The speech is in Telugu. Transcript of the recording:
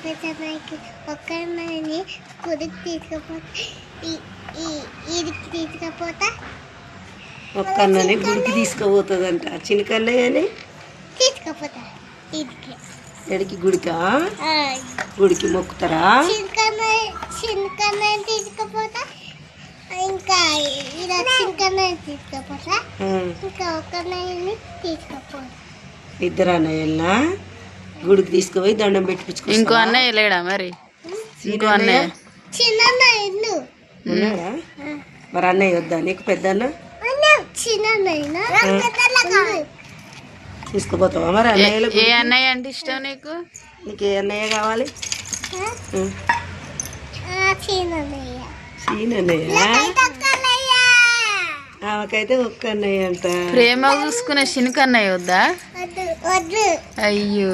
ఒక్క అన్నయ్యని గుడికి తీసుకుపోతా తీసుకుపోతా. ఒక్క అన్నని గుడికి తీసుకుపోతుందంట. చిన్నకన్నయ్యని తీసుకుపోతా ఇంటికి. ఎడికి? గుడికా? గుడికి మొక్కుతారా? చిన్నకన్నయ్య తీసుకుపోతా. ఇంకా ఇలా చిన్నకన్నయ్య తీసుకుపోతా. ఇంకా ఒక్క అన్నయ్యని తీసుకుపోతా. ఇద్దరు అన్నయ్యలా గుడికి తీసుకుపోయి దండం పెట్టించుకో. ఇంకో అన్నయ్య లేడా మరి? ఇంకో అన్నయ్య చిన్న అన్నయ్య ఉన్నాడా? మరి అన్నయ్య వద్దా నీకు? పెద్ద అన్న చిన్న తీసుకుపోతావా మరి అన్నయ్యలు? ఏ అన్నయ్య అంటే ఇష్టం నీకు? నీకు ఏ అన్నయ్య కావాలి? సీనన్నయ్య. ఆమెకైతే ఒక్క అన్నయ్య అంట. ప్రేమ చూసుకునే చిన్నకన్నయ్య వద్దా? అయ్యో.